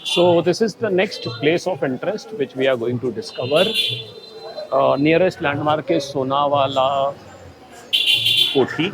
So this is the next place of interest which we are going to discover. Nearest landmark is Sonawala Koti.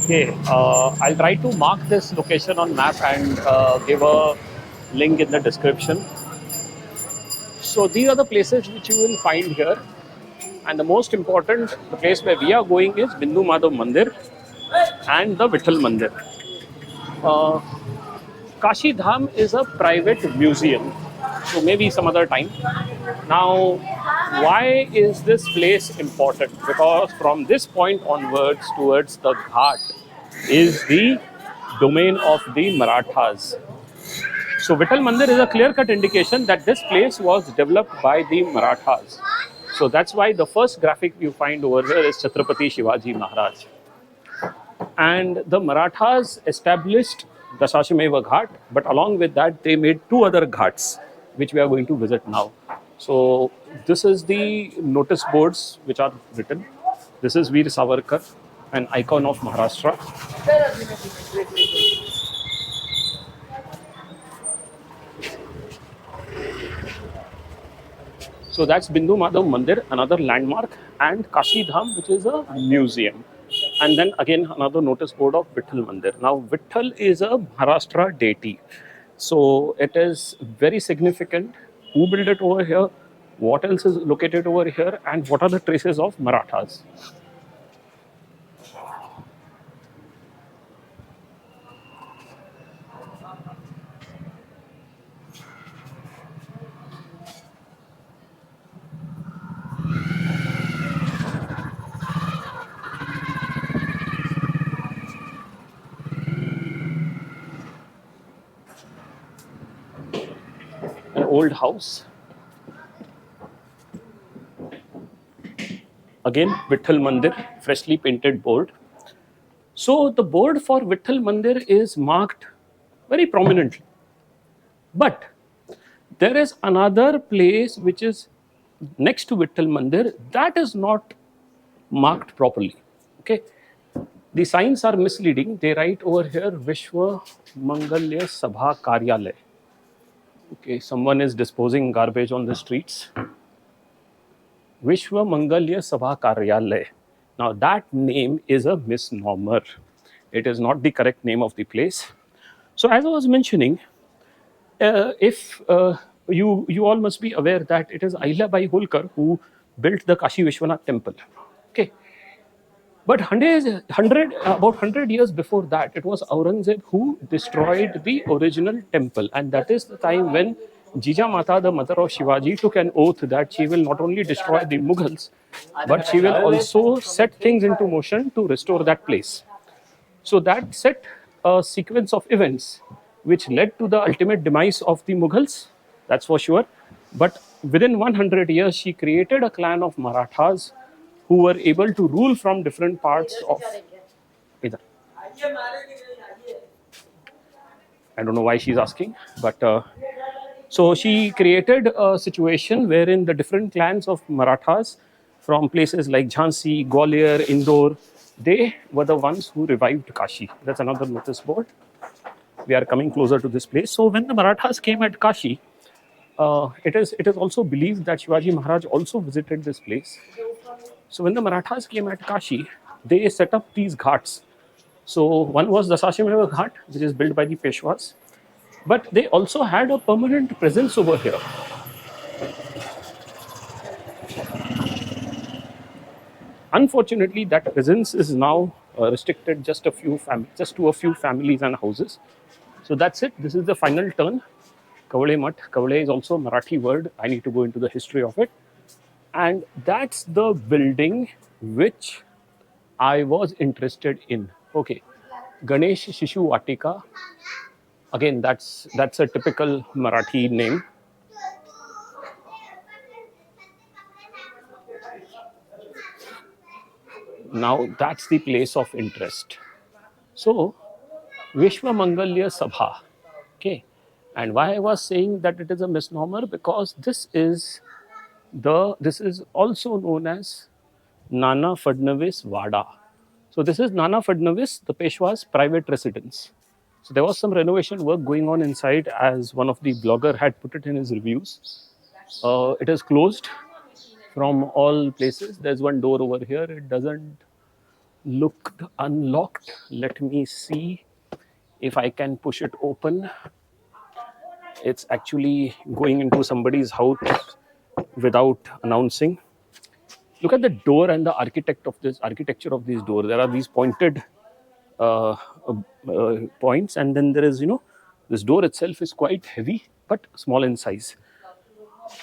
Okay, I'll try to mark this location on map and give a link in the description. So these are the places which you will find here. And the most important, the place where we are going is Bindu Madhav Mandir and the Vitthal Mandir. Uh, Kashi Dham is a private museum, so maybe some other time. Now, why is this place important? Because from this point onwards towards the Ghat is the domain of the Marathas. So Vitthal Mandir is a clear-cut indication that this place was developed by the Marathas. So that's why the first graphic you find over here is Chhatrapati Shivaji Maharaj. And the Marathas established the Shashameva Ghat, but along with that, they made two other ghats, which we are going to visit now. So this is the notice boards which are written. This is Veer Savarkar, an icon of Maharashtra. So that's Bindu Madhav Mandir, another landmark, and Kashi Dham, which is a museum. And then again, another notice board of Vitthal Mandir. Now, Vitthal is a Maharashtra deity. So it is very significant. Who built it over here? What else is located over here? And what are the traces of Marathas? An old house. Again, Vitthal Mandir, freshly painted board. So the board for Vitthal Mandir is marked very prominently. But there is another place which is next to Vitthal Mandir that is not marked properly. Okay. The signs are misleading. They write over here Vishwa Mangalya Sabha Karyalay. Okay, someone is disposing garbage on the streets. Vishwa Mangalya Sabha Karyalay. Now that name is a misnomer. It is not the correct name of the place. So as I was mentioning, if you all must be aware that it is Ahilyabai Holkar who built the Kashi Vishwanath temple. Okay, but about 100 years before that, it was Aurangzeb who destroyed the original temple. And that is the time when Jija Mata, the mother of Shivaji, took an oath that she will not only destroy the Mughals, but she will also set things into motion to restore that place. So that set a sequence of events which led to the ultimate demise of the Mughals, that's for sure. But within 100 years, she created a clan of Marathas who were able to rule from different parts of. Idhar. I don't know why she's asking, but so she created a situation wherein the different clans of Marathas from places like Jhansi, Gwalior, Indore, they were the ones who revived Kashi. That's another notice board. We are coming closer to this place. So when the Marathas came at Kashi, it is also believed that Shivaji Maharaj also visited this place. So when the Marathas came at Kashi, they set up these ghats. So one was the Sashimeva Ghat, which is built by the Peshwas, but they also had a permanent presence over here. Unfortunately, that presence is now restricted just to a few families and houses. So that's it. This is the final turn. Kavale Mat. Kavale is also a Marathi word. I need to go into the history of it. And that's the building which I was interested in. Okay, Ganesh Shishu Vatika. Again, that's a typical Marathi name. Now that's the place of interest. So, Vishwa Mangalya Sabha. Okay, and why I was saying that it is a misnomer, because this is also known as Nana Fadnavis Wada. So this is Nana Fadnavis, the Peshwa's private residence. So there was some renovation work going on inside, as one of the blogger had put it in his reviews. It is closed from all places. There's one door over here. It doesn't look unlocked. Let me see if I can push it open. It's actually going into somebody's house without announcing. Look at the door and the architecture of this door. There are these pointed uh, points, and then there is, this door itself is quite heavy but small in size.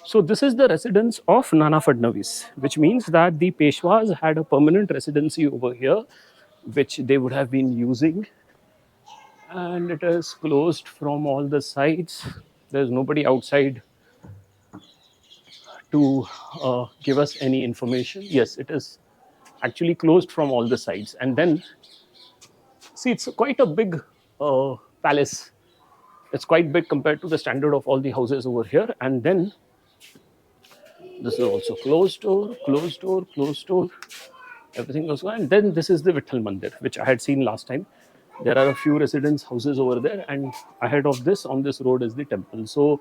So this is the residence of Nana Fadnavis, which means that the Peshwas had a permanent residency over here, which they would have been using, and it is closed from all the sides. There's nobody outside to give us any information. Yes, it is actually closed from all the sides. And then, see, it's quite a big palace. It's quite big compared to the standard of all the houses over here. And then this is also closed door, closed door, closed door. Everything was gone. And then this is the Vitthal Mandir, which I had seen last time. There are a few residence houses over there, and ahead of this, on this road, is the temple. So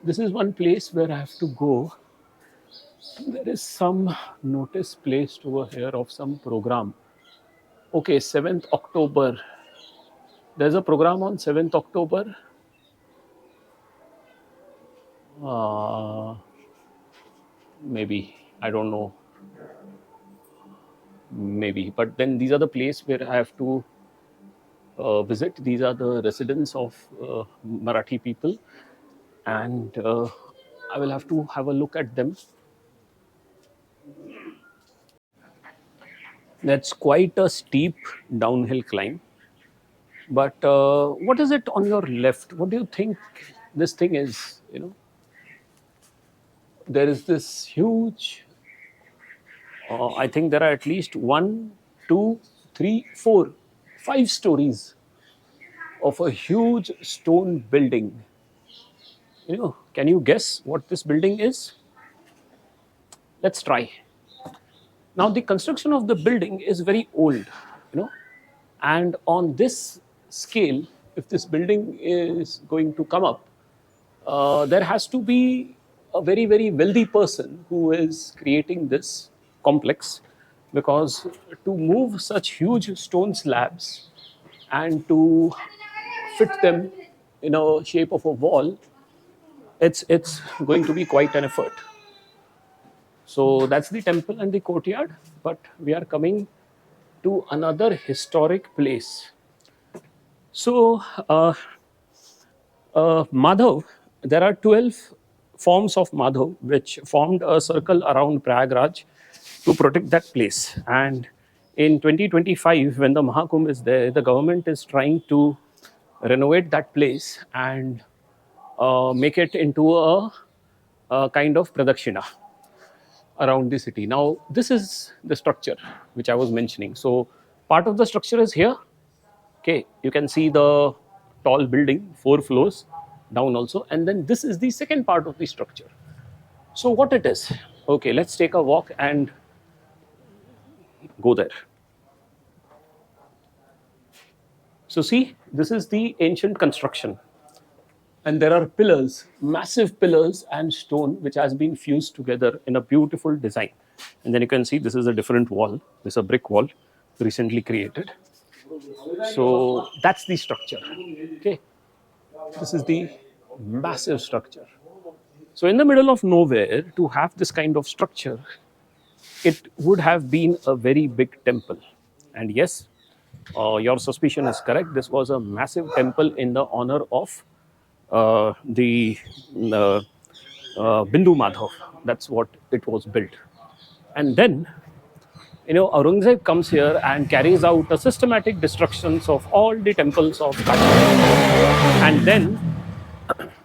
this is one place where I have to go. There is some notice placed over here of some program. Okay, 7th October. There's a program on 7th October. Maybe. I don't know. Maybe. But then these are the place where I have to visit. These are the residents of Marathi people. And I will have to have a look at them. That's quite a steep downhill climb. But what is it on your left? What do you think this thing is? There is this huge. I think there are at least one, two, three, four, 5 stories of a huge stone building. Can you guess what this building is? Let's try. Now, the construction of the building is very old, and on this scale, if this building is going to come up, there has to be a very, very wealthy person who is creating this complex, because to move such huge stone slabs and to fit them in a shape of a wall, it's going to be quite an effort. So that's the temple and the courtyard, but we are coming to another historic place. So, Madhav, there are 12 forms of Madhav which formed a circle around Prayagraj to protect that place. And in 2025, when the Mahakumbh is there, the government is trying to renovate that place and make it into a kind of pradakshina around the city. Now, this is the structure which I was mentioning. So, part of the structure is here. Okay, you can see the tall building, 4 floors down also, and then this is the second part of the structure. So, what it is? Okay, let's take a walk and go there. So, see, this is the ancient construction, and there are pillars, massive pillars and stone, which has been fused together in a beautiful design. And then you can see this is a different wall. This is a brick wall recently created. So that's the structure. Okay, this is the massive structure. So in the middle of nowhere, to have this kind of structure, it would have been a very big temple. And yes, your suspicion is correct. This was a massive temple in the honor of the Bindu Madhav. That's what it was built. And then, Aurangzeb comes here and carries out a systematic destructions of all the temples of Kashmir.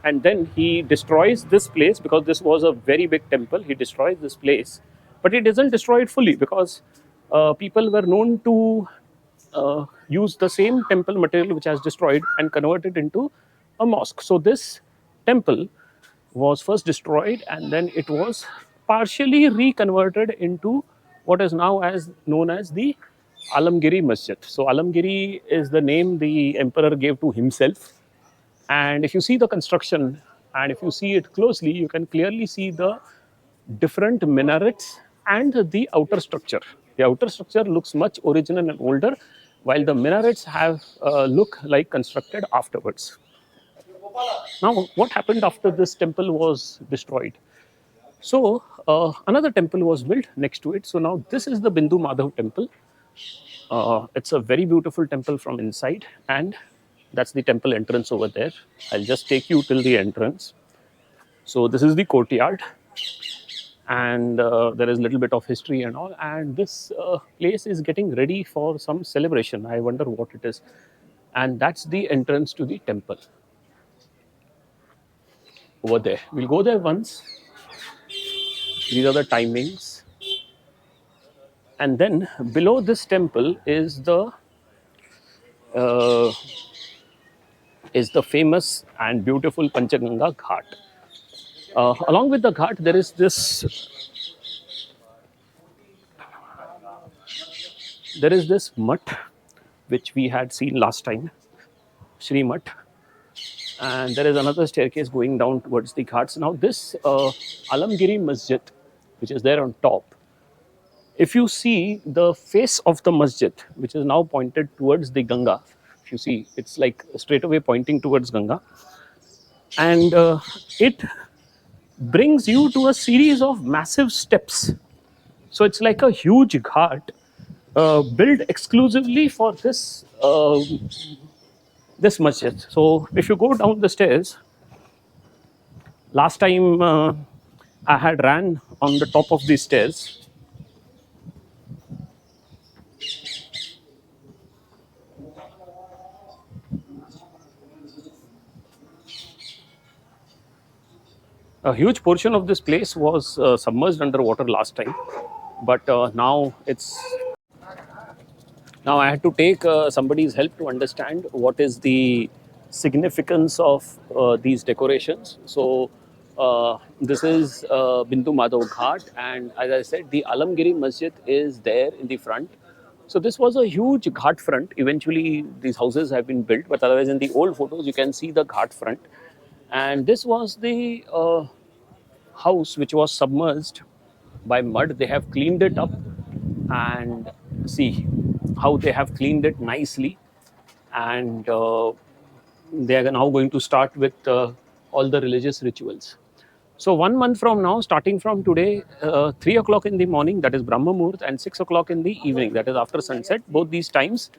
And then he destroys this place, because this was a very big temple. He destroys this place, but he doesn't destroy it fully, because people were known to use the same temple material which has destroyed and convert it into a mosque. So this temple was first destroyed, and then it was partially reconverted into what is now as known as the Alamgiri Masjid. So Alamgiri is the name the emperor gave to himself. And if you see the construction and if you see it closely, you can clearly see the different minarets and the outer structure. The outer structure looks much original and older, while the minarets have look like constructed afterwards. Now, what happened after this temple was destroyed? So, another temple was built next to it. So now this is the Bindu Madhav temple. It's a very beautiful temple from inside, and that's the temple entrance over there. I'll just take you till the entrance. So this is the courtyard, and there is a little bit of history and all. And this place is getting ready for some celebration. I wonder what it is. And that's the entrance to the temple over there. We'll go there once. These are the timings. And then below this temple uh, is the famous and beautiful Panchganga Ghat. Along with the ghat, there is this mutt which we had seen last time, Shri Mutt, and there is another staircase going down towards the ghats. Now this Alamgiri Masjid, which is there on top, if you see the face of the masjid, which is now pointed towards the Ganga, if you see, it's like straight away pointing towards Ganga, and it brings you to a series of massive steps. So it's like a huge ghat built exclusively for this masjid. So if you go down the stairs, last time I had ran on the top of these stairs. A huge portion of this place was submerged underwater last time, but now I had to take somebody's help to understand what is the significance of these decorations. So this is Bindu Madhav Ghat, and as I said, the Alamgiri Masjid is there in the front. So this was a huge ghat front. Eventually, these houses have been built, but otherwise, in the old photos, you can see the ghat front. And this was the house which was submerged by mud. They have cleaned it up, and see how they have cleaned it nicely. And they are now going to start with all the religious rituals. So 1 month from now, starting from today, 3 o'clock in the morning, that is Brahma Muhurt, and 6 o'clock in the evening, that is after sunset, both these times,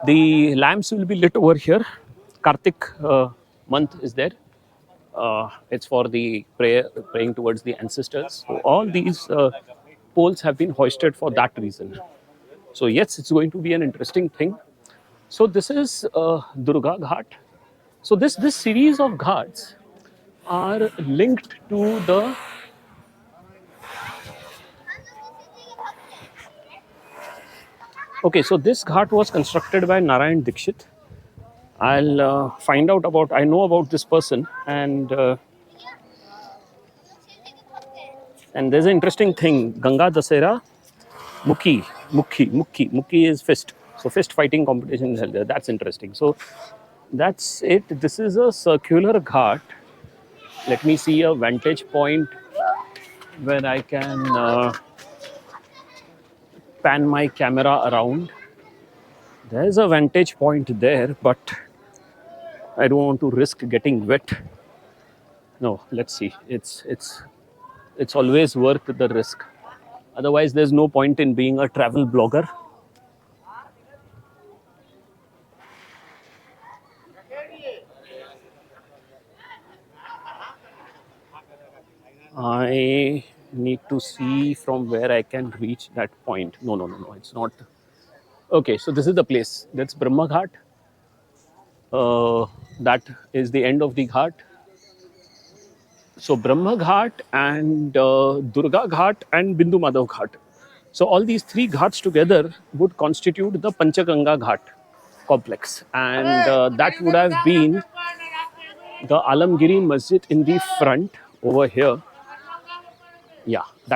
the lamps will be lit over here. Kartik month is there. It's for the praying towards the ancestors. So all these poles have been hoisted for that reason. So yes, it's going to be an interesting thing. So this is Durga Ghat. So this series of ghats are linked to the okay. So this ghat was constructed by Narayan Dikshit. I'll find out about. I know about this person, and there's an interesting thing. Ganga Dasera Mukhi is fist. So fist fighting competition is held there. That's interesting. So that's it. This is a circular ghat. Let me see a vantage point where I can pan my camera around. There's a vantage point there, but I don't want to risk getting wet. No, let's see. It's always worth the risk. Otherwise, there's no point in being a travel blogger. I need to see from where I can reach that point. No. It's not. Okay, so this is the place. That's Brahma Ghat. That is the end of the ghat. So Brahma Ghat and Durga Ghat and Bindu Madhav Ghat. So all these three ghats together would constitute the Panchganga Ghat complex, and that would have been the Alamgiri Masjid in the front over here. Yeah.